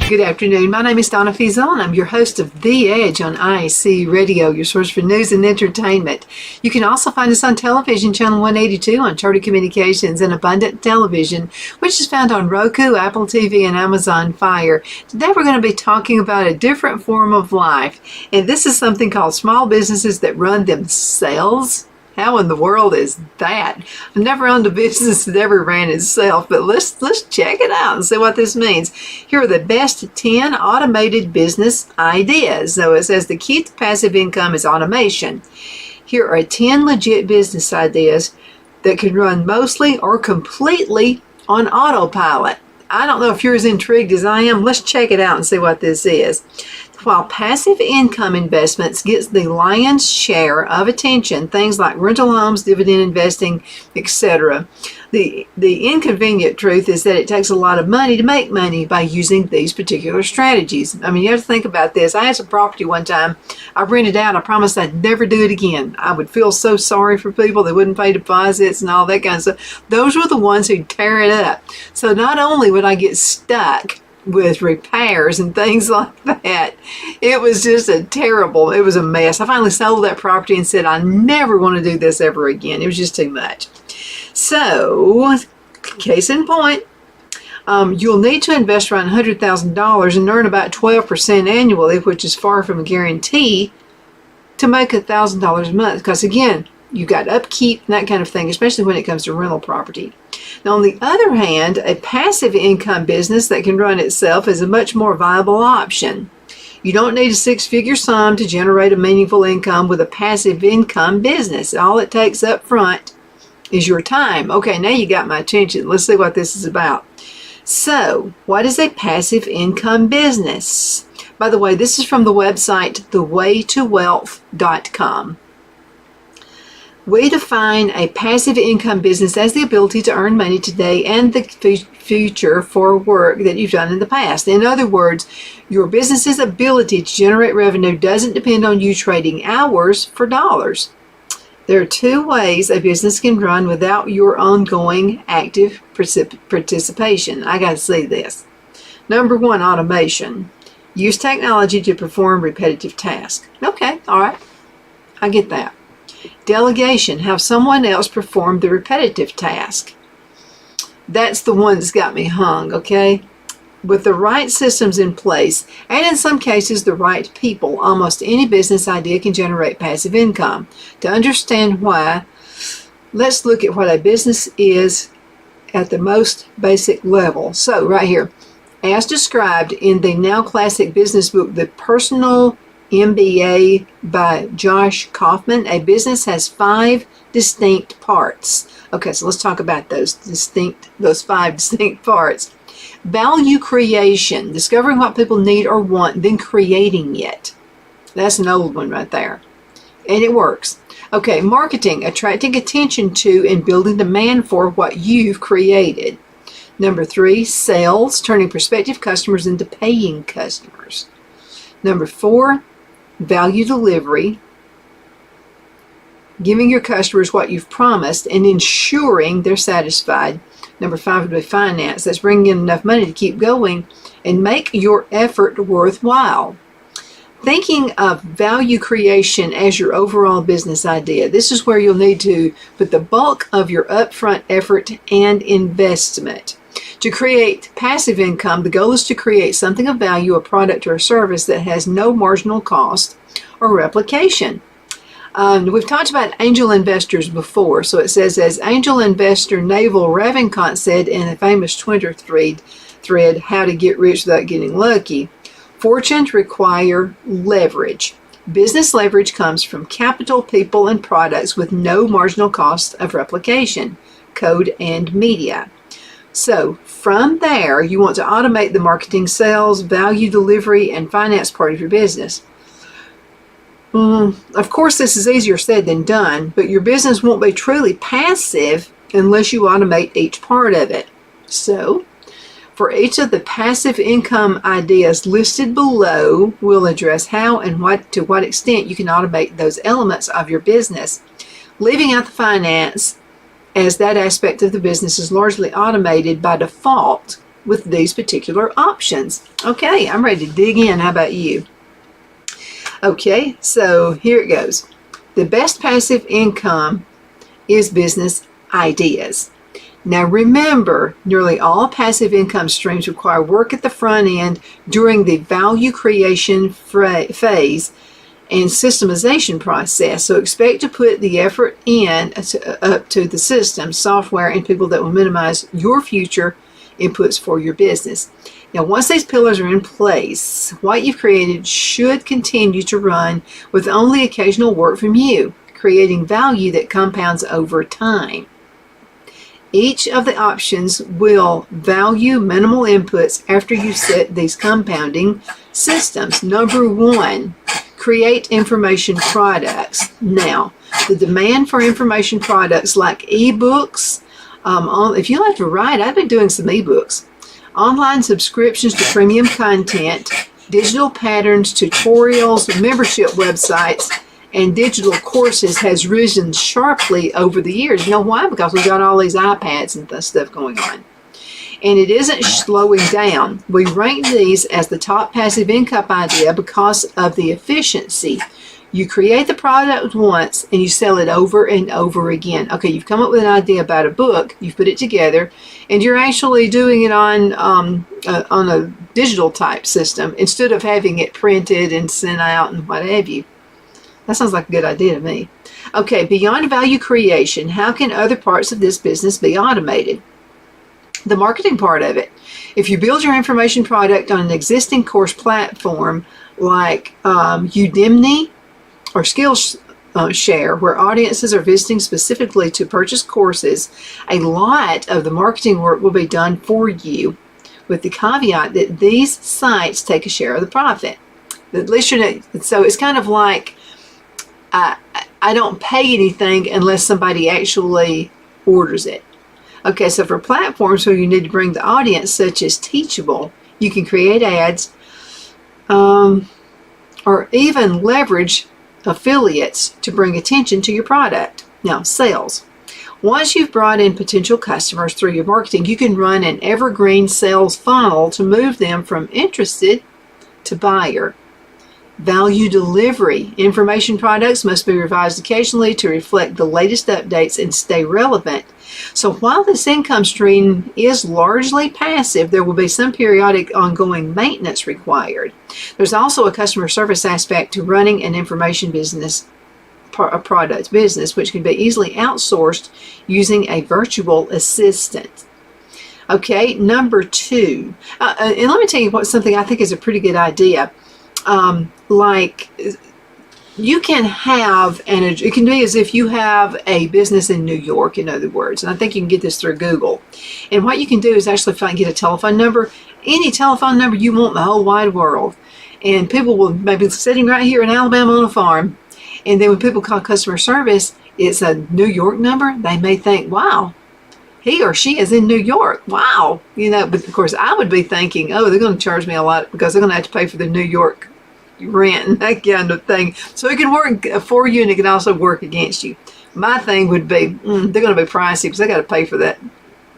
Good afternoon. My name is Donna Fiesel, and I'm your host of The Edge on IC Radio, your source for news and entertainment. You can also find us on television, channel 182 on Charter Communications and Abundant Television, which is found on Roku, Apple TV, and Amazon Fire. Today we're going to be talking about a different form of life, and this is something called small businesses that run themselves. How in the world is that? I've never owned a business that ever ran itself, but let's check it out and see what this means. Here are the best 10 automated business ideas. So it says the key to passive income is automation. Here are 10 legit business ideas that can run mostly or completely on autopilot. I don't know if you're as intrigued as I am. Let's check it out and see what this is. While passive income investments gets the lion's share of attention, things like rental homes, dividend investing, etc., the inconvenient truth is that it takes a lot of money to make money by using these particular strategies. I mean, you have to think about this. I had some property one time I rented out. I promised I'd never do it again. I would feel so sorry for people that wouldn't pay deposits and all that kind of stuff. Those were the ones who'd tear it up. So not only would I get stuck with repairs and things like that, it was just it was a mess. I finally sold that property and said I never want to do this ever again. It was just too much. So, case in point, you'll need to invest around $100,000 and earn about 12% annually, which is far from a guarantee, to make $1,000 a month. Because again, you got upkeep and that kind of thing, especially when it comes to rental property. Now, on the other hand, a passive income business that can run itself is a much more viable option. You don't need a six-figure sum to generate a meaningful income with a passive income business. All it takes up front is your time. Okay, now you got my attention. Let's see what this is about. So, what is a passive income business? By the way, this is from the website thewaytowealth.com. We define a passive income business as the ability to earn money today and the future for work that you've done in the past. In other words, your business's ability to generate revenue doesn't depend on you trading hours for dollars. There are two ways a business can run without your ongoing active participation. I got to see this. Number one, automation. Use technology to perform repetitive tasks. Okay, all right. I get that. Delegation. Have someone else perform the repetitive task. That's the one that's got me hung, okay? With the right systems in place, and in some cases the right people, almost any business idea can generate passive income. To understand why, let's look at what a business is at the most basic level. So right here, as described in the now classic business book, The Personal MBA by Josh Kaufman, a business has 5 distinct parts. Okay, so let's talk about those 5 distinct parts. Value creation, discovering what people need or want, then creating it. That's an old one right there. And it works. Okay, marketing, attracting attention to and building demand for what you've created. Number 3, sales, turning prospective customers into paying customers. Number 4, value delivery, giving your customers what you've promised and ensuring they're satisfied. Number 5 would be finance. That's bringing in enough money to keep going and make your effort worthwhile. Thinking of value creation as your overall business idea, this is where you'll need to put the bulk of your upfront effort and investment. To create passive income, the goal is to create something of value, a product or a service that has no marginal cost or replication. We've talked about angel investors before. So it says, as angel investor Naval Ravikant said in a famous Twitter thread, How to Get Rich Without Getting Lucky, fortunes require leverage. Business leverage comes from capital, people, and products with no marginal cost of replication, code, and media. So from there, you want to automate the marketing, sales, value delivery, and finance part of your business. Of course, this is easier said than done, but your business won't be truly passive unless you automate each part of it. So, for each of the passive income ideas listed below, we'll address how and to what extent you can automate those elements of your business, leaving out the finance, as that aspect of the business is largely automated by default with these particular options. Okay, I'm ready to dig in. How about you? Okay, so here it goes. The best passive income is business ideas. Now remember, nearly all passive income streams require work at the front end during the value creation phase and systemization process. So expect to put the effort in up to the system, software, and people that will minimize your future inputs for your business. Now, once these pillars are in place, what you've created should continue to run with only occasional work from you, creating value that compounds over time. Each of the options will value minimal inputs after you set these compounding systems. Number one, create information products. Now, the demand for information products like ebooks, if you like to write, I've been doing some ebooks, online subscriptions to premium content, digital patterns, tutorials, membership websites, and digital courses has risen sharply over the years. You know why? Because we've got all these iPads and stuff going on. And it isn't slowing down. We rank these as the top passive income idea because of the efficiency. You create the product once and you sell it over and over again. Okay, you've come up with an idea about a book, you've put it together, and you're actually doing it on a digital type system instead of having it printed and sent out and what have you. That sounds like a good idea to me. Okay, beyond value creation, how can other parts of this business be automated? The marketing part of it. If you build your information product on an existing course platform like Udemy or Skillshare, where audiences are visiting specifically to purchase courses, a lot of the marketing work will be done for you, with the caveat that these sites take a share of the profit. At least so it's kind of like I don't pay anything unless somebody actually orders it. Okay, so for platforms where you need to bring the audience, such as Teachable, you can create ads or even leverage affiliates to bring attention to your product. Now, sales. Once you've brought in potential customers through your marketing, you can run an evergreen sales funnel to move them from interested to buyer. Value delivery. Information products must be revised occasionally to reflect the latest updates and stay relevant. So while this income stream is largely passive, there will be some periodic ongoing maintenance required. There's also a customer service aspect to running an information business, a product business, which can be easily outsourced using a virtual assistant. Okay, number two. And let me tell you something I think is a pretty good idea. Like you can have, it can be as if you have a business in New York, in other words, and I think you can get this through Google. And what you can do is actually get a telephone number, any telephone number you want in the whole wide world. And people will maybe sitting right here in Alabama on a farm. And then when people call customer service, it's a New York number. They may think, wow, he or she is in New York. Wow. You know, but of course I would be thinking, oh, they're going to charge me a lot because they're going to have to pay for the New York rent and that kind of thing. So it can work for you and it can also work against you. My thing would be, they're going to be pricey because they got to pay for that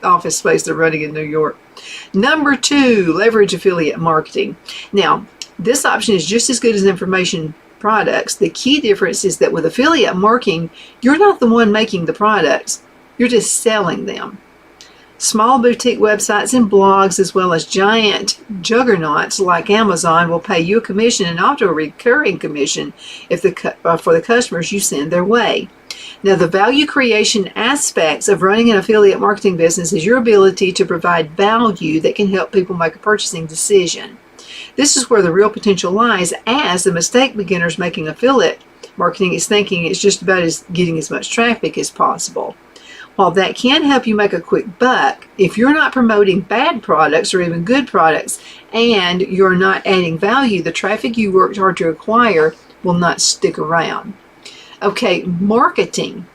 office space they're running in New York. Number two, leverage affiliate marketing. Now, this option is just as good as information products. The key difference is that with affiliate marketing, you're not the one making the products. You're just selling them. Small boutique websites and blogs, as well as giant juggernauts like Amazon, will pay you a commission and often a recurring commission for the customers you send their way. Now, the value creation aspects of running an affiliate marketing business is your ability to provide value that can help people make a purchasing decision. This is where the real potential lies, as the mistake beginners making affiliate marketing is thinking it's just about getting as much traffic as possible. While that can help you make a quick buck, if you're not promoting bad products or even good products and you're not adding value, the traffic you worked hard to acquire will not stick around. Okay, marketing.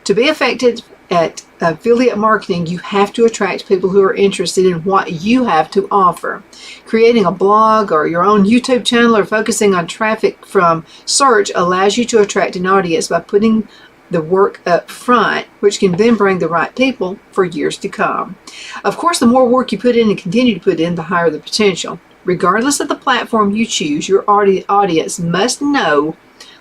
To be effective at affiliate marketing, you have to attract people who are interested in what you have to offer. Creating a blog or your own YouTube channel or focusing on traffic from search allows you to attract an audience by putting the work up front, which can then bring the right people for years to come. Of course, the more work you put in and continue to put in, the higher the potential. Regardless of the platform you choose, your audience must know,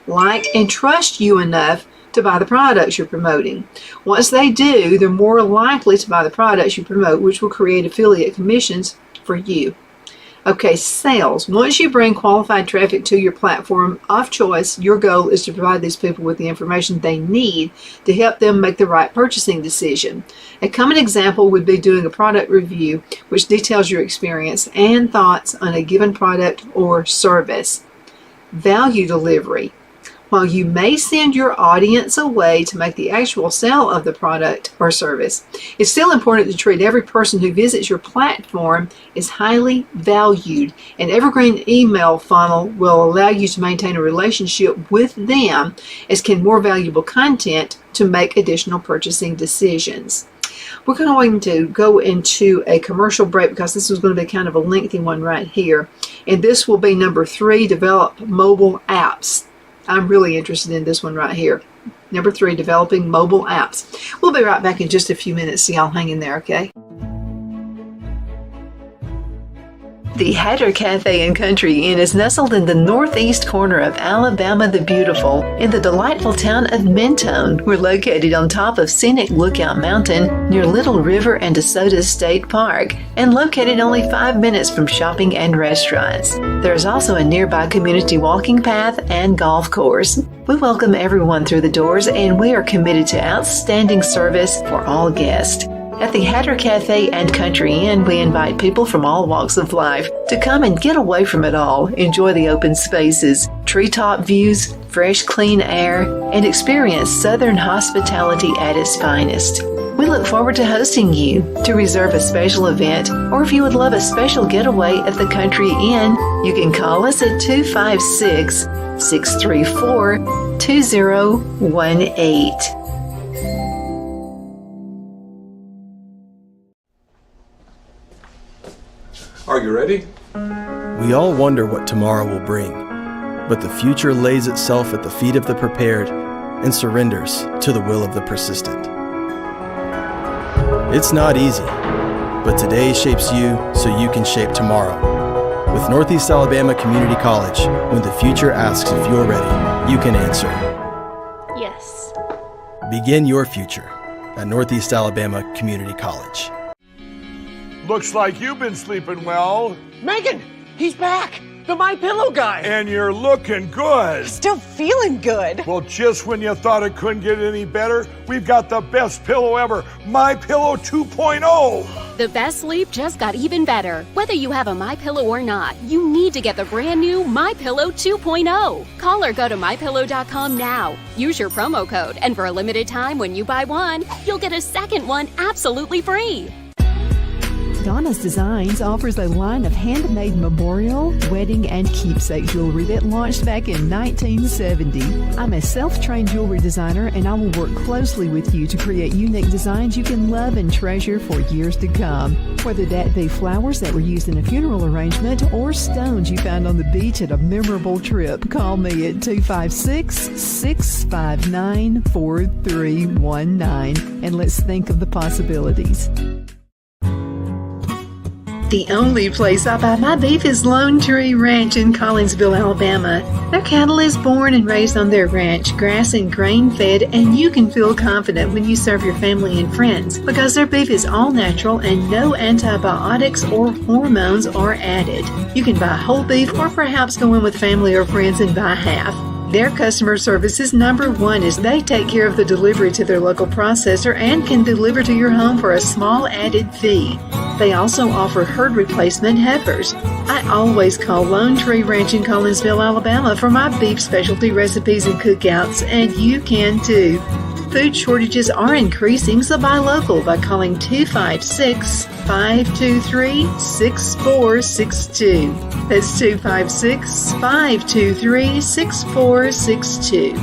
like, and trust you enough to buy the products you're promoting. Once they do, they're more likely to buy the products you promote, which will create affiliate commissions for you. Okay, sales. Once you bring qualified traffic to your platform of choice, your goal is to provide these people with the information they need to help them make the right purchasing decision. A common example would be doing a product review, which details your experience and thoughts on a given product or service. Value delivery. While you may send your audience away to make the actual sale of the product or service, it's still important to treat every person who visits your platform as highly valued. An evergreen email funnel will allow you to maintain a relationship with them, as can more valuable content to make additional purchasing decisions. We're going to go into a commercial break because this is going to be kind of a lengthy one right here. And this will be number 3, develop mobile apps. I'm really interested in this one right here. Number 3, developing mobile apps. We'll be right back in just a few minutes, so y'all hang in there, okay? The Hatter Cafe and Country Inn is nestled in the northeast corner of Alabama the Beautiful in the delightful town of Mentone. We're located on top of scenic Lookout Mountain near Little River and DeSoto State Park and located only 5 minutes from shopping and restaurants. There is also a nearby community walking path and golf course. We welcome everyone through the doors and we are committed to outstanding service for all guests. At the Hatter Cafe and Country Inn, we invite people from all walks of life to come and get away from it all, enjoy the open spaces, treetop views, fresh, clean air, and experience Southern hospitality at its finest. We look forward to hosting you. To reserve a special event, or if you would love a special getaway at the Country Inn, you can call us at 256-634-2018. Are you ready? We all wonder what tomorrow will bring, but the future lays itself at the feet of the prepared and surrenders to the will of the persistent. It's not easy, but today shapes you so you can shape tomorrow. With Northeast Alabama Community College, when the future asks if you're ready, you can answer. Yes. Begin your future at Northeast Alabama Community College. Looks like you've been sleeping well. Megan, he's back. The MyPillow guy. And you're looking good. Still feeling good. Well, just when you thought it couldn't get any better, we've got the best pillow ever, MyPillow 2.0. The best sleep just got even better. Whether you have a MyPillow or not, you need to get the brand new MyPillow 2.0. Call or go to MyPillow.com now. Use your promo code, and for a limited time when you buy one, you'll get a second one absolutely free. Donna's Designs offers a line of handmade memorial, wedding, and keepsake jewelry that launched back in 1970. I'm a self-trained jewelry designer, and I will work closely with you to create unique designs you can love and treasure for years to come. Whether that be flowers that were used in a funeral arrangement or stones you found on the beach at a memorable trip, call me at 256-659-4319, and let's think of the possibilities. The only place I buy my beef is Lone Tree Ranch in Collinsville, Alabama. Their cattle is born and raised on their ranch, grass and grain-fed, and you can feel confident when you serve your family and friends because their beef is all natural and no antibiotics or hormones are added. You can buy whole beef or perhaps go in with family or friends and buy half. Their customer service is number one as they take care of the delivery to their local processor and can deliver to your home for a small added fee. They also offer herd replacement heifers. I always call Lone Tree Ranch in Collinsville, Alabama for my beef specialty recipes and cookouts, and you can too. Food shortages are increasing, so buy local by calling 256-523-6462. That's 256-523-6462.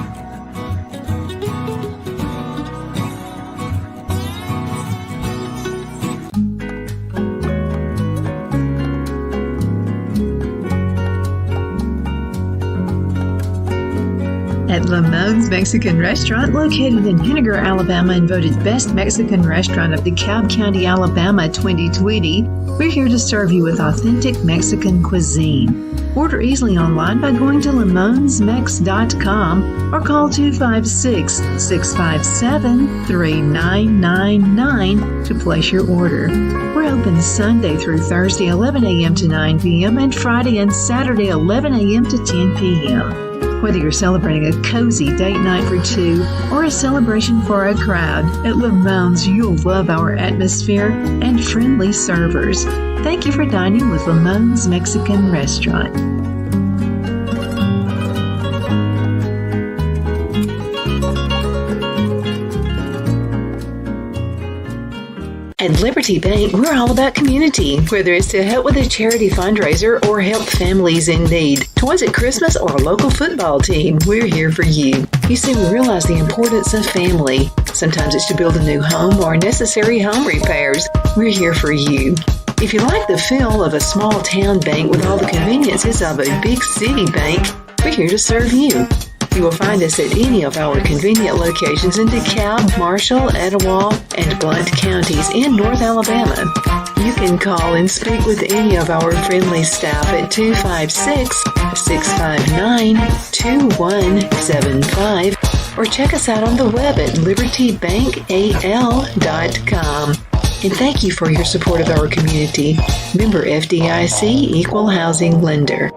at Lamone's Mexican Restaurant, located in Henniger, Alabama, and voted Best Mexican Restaurant of DeKalb County, Alabama 2020. We're here to serve you with authentic Mexican cuisine. Order easily online by going to LamonesMex.com or call 256-657-3999 to place your order. We're open Sunday through Thursday, 11 a.m. to 9 p.m. and Friday and Saturday, 11 a.m. to 10 p.m. Whether you're celebrating a cozy date night for two or a celebration for a crowd, at Lamone's you'll love our atmosphere and friendly servers. Thank you for dining with Lamone's Mexican Restaurant. At Liberty Bank, we're all about community, whether it's to help with a charity fundraiser or help families in need. Toys at Christmas or a local football team, we're here for you. You see, we realize the importance of family. Sometimes it's to build a new home or necessary home repairs. We're here for you. If you like the feel of a small town bank with all the conveniences of a big city bank, we're here to serve you. You will find us at any of our convenient locations in DeKalb, Marshall, Etowah, and Blount counties in North Alabama. You can call and speak with any of our friendly staff at 256-659-2175 or check us out on the web at libertybankal.com. And thank you for your support of our community. Member FDIC Equal Housing Lender.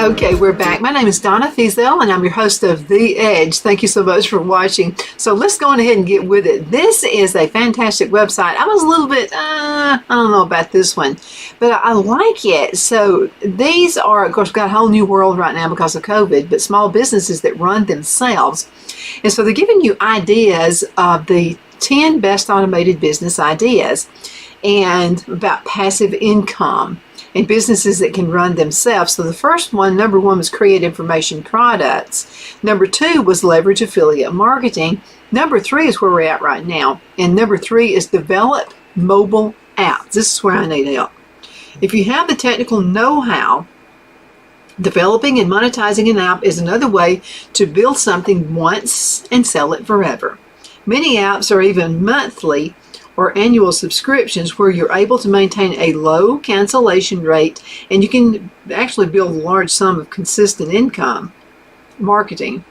Okay, we're back. My name is Donna Feazell, and I'm your host of The Edge. Thank you so much for watching. So let's go on ahead and get with it. This is a fantastic website. I was a little bit, I don't know about this one, but I like it. So these are, of course, we've got a whole new world right now because of COVID, but small businesses that run themselves. And so they're giving you ideas of the 10 best automated business ideas and about passive income and businesses that can run themselves. So the first one, number one, was create information products. Number two was leverage affiliate marketing. Number three is where we're at right now. And number three is develop mobile apps. This is where I need help. If you have the technical know-how, developing and monetizing an app is another way to build something once and sell it forever. Many apps are even monthly or annual subscriptions where you're able to maintain a low cancellation rate and you can actually build a large sum of consistent income. Marketing.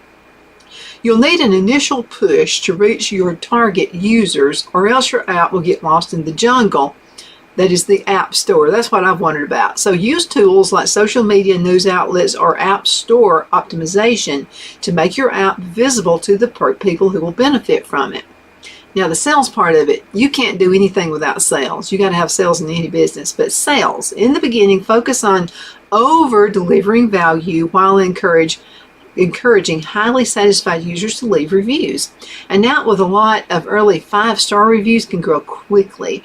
You'll need an initial push to reach your target users or else your app will get lost in the jungle that is the App Store. That's what I've wondered about. So use tools like social media, news outlets, or App Store optimization to make your app visible to the people who will benefit from it. Now, the sales part of it, you can't do anything without sales. You got to have sales in any business. But sales, in the beginning, focus on over-delivering value while encouraging highly satisfied users to leave reviews. And now, with a lot of early 5-star reviews can grow quickly.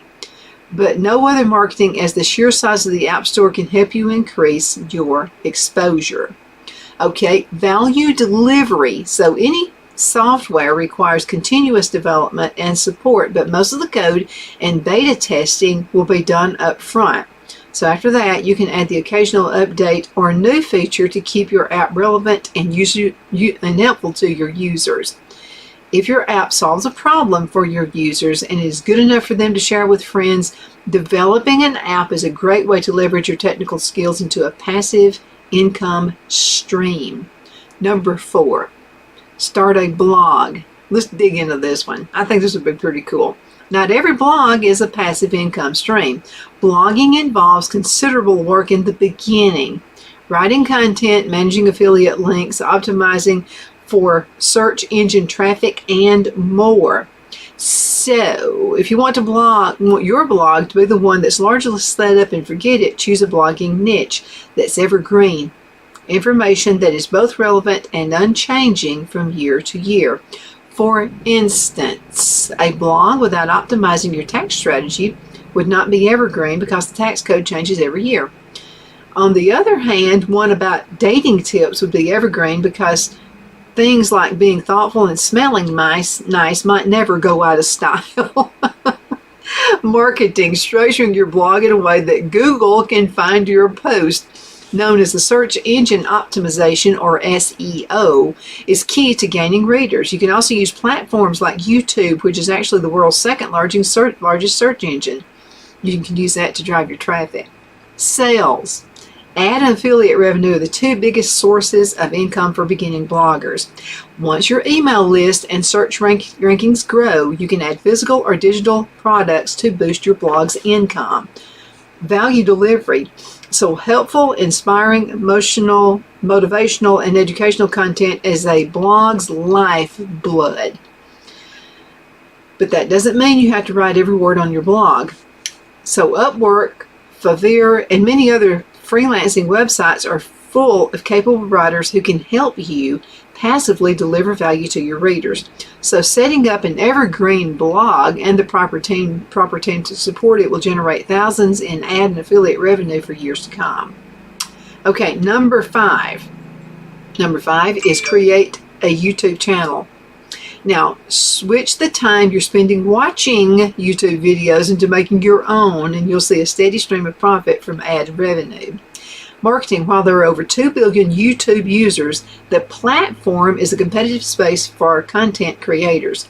But no other marketing as the sheer size of the App Store can help you increase your exposure. Okay, value delivery. So any software requires continuous development and support, but most of the code and beta testing will be done up front. So after that, you can add the occasional update or a new feature to keep your app relevant and helpful to your users. If your app solves a problem for your users and is good enough for them to share with friends, developing an app is a great way to leverage your technical skills into a passive income stream. Number 4. Start a blog. Let's dig into this one. I think this would be pretty cool. Not every blog is a passive income stream. Blogging involves considerable work in the beginning. Writing content, managing affiliate links, optimizing for search engine traffic, and more. So, if you want your blog to be the one that's largely set up and forget it, choose a blogging niche that's evergreen. Information that is both relevant and unchanging from year to year. For instance, a blog without optimizing your tax strategy would not be evergreen because the tax code changes every year. On the other hand, one about dating tips would be evergreen because things like being thoughtful and smelling nice might never go out of style. Marketing, structuring your blog in a way that Google can find your post, known as the search engine optimization, or SEO, is key to gaining readers. You can also use platforms like YouTube, which is actually the world's second largest search engine. You can use that to drive your traffic. Sales. Ad and affiliate revenue are the two biggest sources of income for beginning bloggers. Once your email list and search rankings grow, you can add physical or digital products to boost your blog's income. Value delivery. So helpful, inspiring, emotional, motivational, and educational content is a blog's lifeblood. But that doesn't mean you have to write every word on your blog. So Upwork, Fiverr, and many other freelancing websites are full of capable writers who can help you passively deliver value to your readers. So setting up an evergreen blog and the proper team to support it will generate thousands in ad and affiliate revenue for years to come. Okay, number five. Number 5 is create a YouTube channel. Now, switch the time you're spending watching YouTube videos into making your own, and you'll see a steady stream of profit from ad revenue. Marketing. While there are over 2 billion YouTube users, the platform is a competitive space for content creators.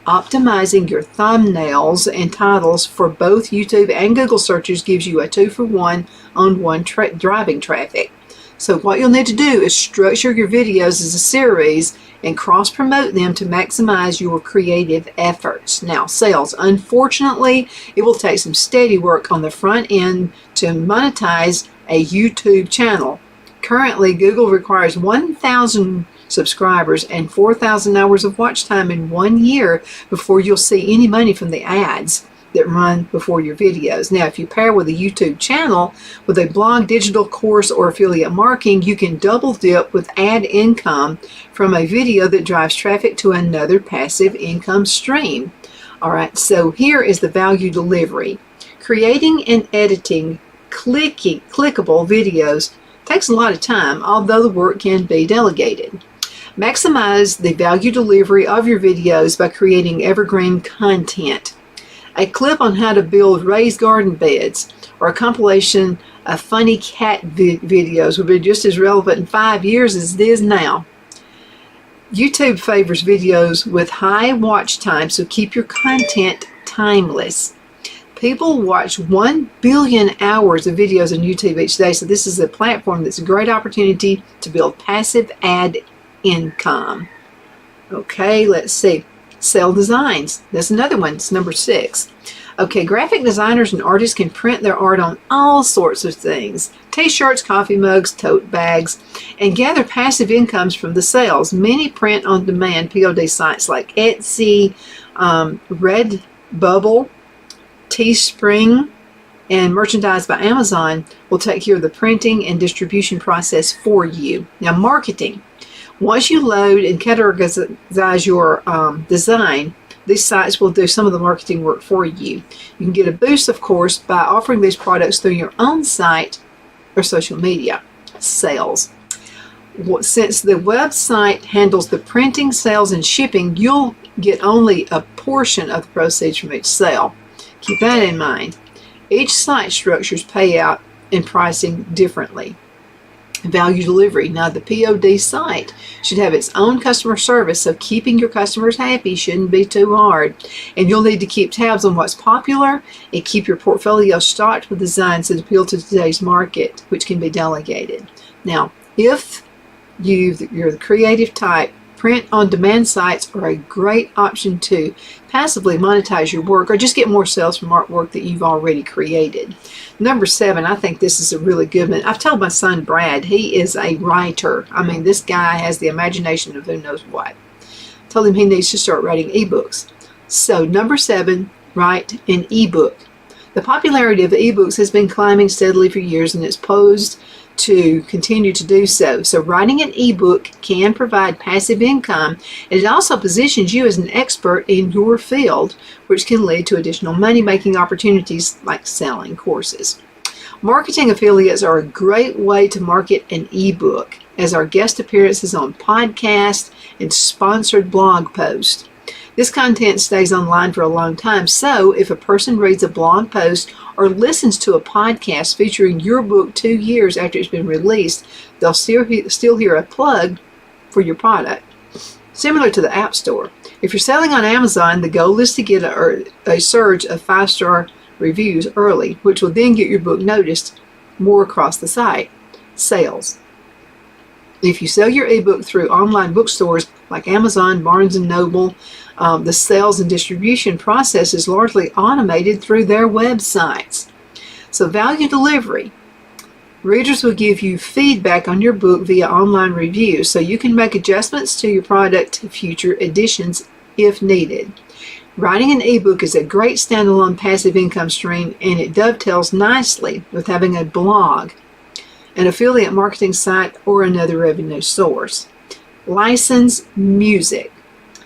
Optimizing your thumbnails and titles for both YouTube and Google searches gives you a 2-for-1 on one driving traffic. So what you'll need to do is structure your videos as a series and cross-promote them to maximize your creative efforts. Now, sales. Unfortunately, it will take some steady work on the front end to monetize a YouTube channel. Currently, Google requires 1,000 subscribers and 4,000 hours of watch time in 1 year before you'll see any money from the ads that run before your videos. Now, if you pair with a YouTube channel with a blog, digital course, or affiliate marketing, you can double dip with ad income from a video that drives traffic to another passive income stream. All right, so here is the value delivery. Creating and editing clickable videos takes a lot of time, although the work can be delegated. Maximize the value delivery of your videos by creating evergreen content. A clip on how to build raised garden beds or a compilation of funny cat videos will be just as relevant in 5 years as it is now. YouTube favors videos with high watch time, so keep your content timeless. People watch 1 billion hours of videos on YouTube each day, so this is a platform that's a great opportunity to build passive ad income. Okay, let's see. Sell designs. That's another one. It's number 6. Okay, graphic designers and artists can print their art on all sorts of things. T-shirts, coffee mugs, tote bags, and gather passive incomes from the sales. Many print-on-demand POD sites like Etsy, Redbubble, Teespring, and Merchandise by Amazon will take care of the printing and distribution process for you. Now, marketing. Once you load and categorize your design, these sites will do some of the marketing work for you. You can get a boost, of course, by offering these products through your own site or social media. Sales. Since the website handles the printing, sales, and shipping, you'll get only a portion of the proceeds from each sale. Keep that in mind. Each site structures payout and pricing differently. Value delivery. Now, the POD site should have its own customer service, so keeping your customers happy shouldn't be too hard. And you'll need to keep tabs on what's popular and keep your portfolio stocked with designs that appeal to today's market, which can be delegated. Now, if you're the creative type, print-on-demand sites are a great option to passively monetize your work or just get more sales from artwork that you've already created. Number 7, I think this is a really good one. I've told my son Brad, he is a writer. I mean, this guy has the imagination of who knows what. I told him he needs to start writing ebooks. So number 7, write an ebook. The popularity of ebooks has been climbing steadily for years, and it's posed to continue to do so. So writing an ebook can provide passive income, and it also positions you as an expert in your field, which can lead to additional money-making opportunities like selling courses. Marketing affiliates are a great way to market an ebook, as our guest appearances on podcasts and sponsored blog posts. This content stays online for a long time, so if a person reads a blog post or listens to a podcast featuring your book 2 years after it's been released, they'll still hear a plug for your product. Similar to the App Store. If you're selling on Amazon, the goal is to get a surge of 5-star reviews early, which will then get your book noticed more across the site. Sales. If you sell your ebook through online bookstores like Amazon, Barnes & Noble, the sales and distribution process is largely automated through their websites. So value delivery. Readers will give you feedback on your book via online reviews, so you can make adjustments to your product to future editions if needed. Writing an ebook is a great standalone passive income stream, and it dovetails nicely with having a blog, an affiliate marketing site, or another revenue source. License music.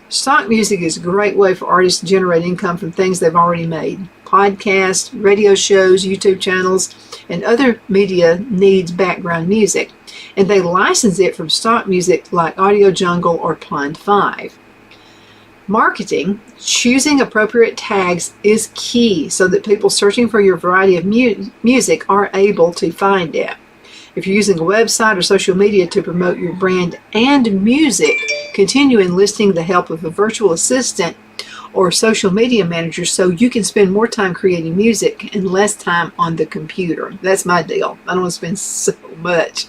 Stock music is a great way for artists to generate income from things they've already made. Podcasts, radio shows, YouTube channels, and other media needs background music, and they license it from stock music like Audio Jungle or Pond 5. Marketing, choosing appropriate tags is key so that people searching for your variety of music are able to find it. If you're using a website or social media to promote your brand and music, continue enlisting the help of a virtual assistant or social media manager so you can spend more time creating music and less time on the computer. That's my deal. I don't want to spend so much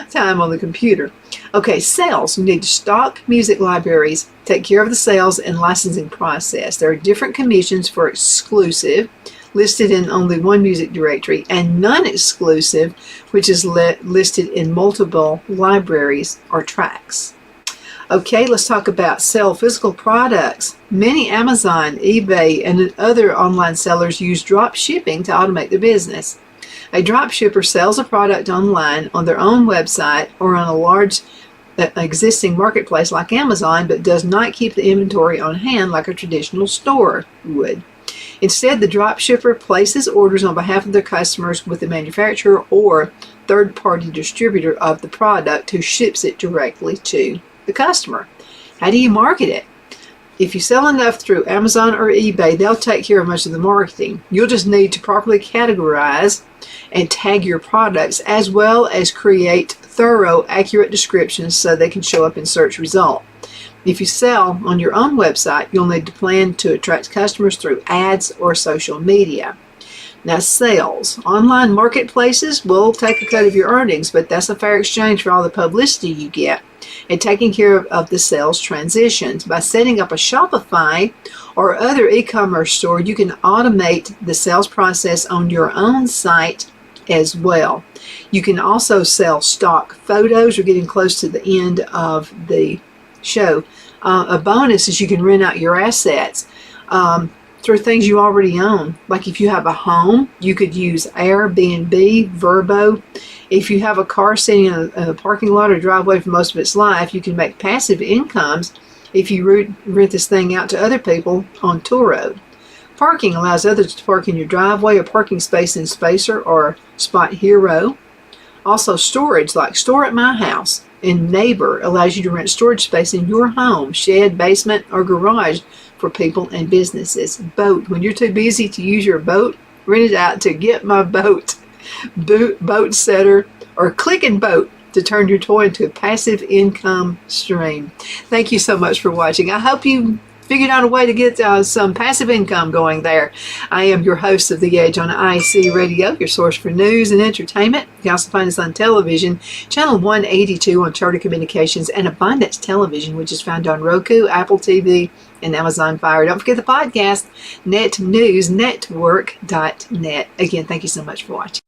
time on the computer. Okay, sales. You need to stock music libraries, take care of the sales and licensing process. There are different commissions for exclusive, listed in only one music directory, and non-exclusive, which is listed in multiple libraries or tracks. Okay, let's talk about sell physical products. Many Amazon, eBay, and other online sellers use drop shipping to automate their business. A drop shipper sells a product online on their own website or on a large existing marketplace like Amazon, but does not keep the inventory on hand like a traditional store would. Instead, the drop shipper places orders on behalf of their customers with the manufacturer or third-party distributor of the product who ships it directly to the customer. How do you market it? If you sell enough through Amazon or eBay, they'll take care of much of the marketing. You'll just need to properly categorize and tag your products, as well as create thorough, accurate descriptions so they can show up in search results. If you sell on your own website, you'll need to plan to attract customers through ads or social media. Now, sales. Online marketplaces will take a cut of your earnings, but that's a fair exchange for all the publicity you get and taking care of the sales transitions. By setting up a Shopify or other e-commerce store, you can automate the sales process on your own site as well. You can also sell stock photos. We're getting close to the end of the show. A bonus is you can rent out your assets through things you already own. Like if you have a home, you could use Airbnb, Vrbo. If you have a car sitting in a parking lot or driveway for most of its life, you can make passive incomes if you rent this thing out to other people on Turo. Parking allows others to park in your driveway or parking space in Spacer or Spot Hero. Also storage, like Store at My House and Neighbor, allows you to rent storage space in your home, shed, basement, or garage for people and businesses. Boat, when you're too busy to use your boat, rent it out to Get My Boat, Boat Setter, or Click and Boat to turn your toy into a passive income stream. Thank you so much for watching. I hope you figured out a way to get some passive income going there. I am your host of The Edge on IC Radio, your source for news and entertainment. You can also find us on television, channel 182 on Charter Communications, and Abundance Television, which is found on Roku, Apple TV, and Amazon Fire. Don't forget the podcast, netnewsnetwork.net. Again, thank you so much for watching.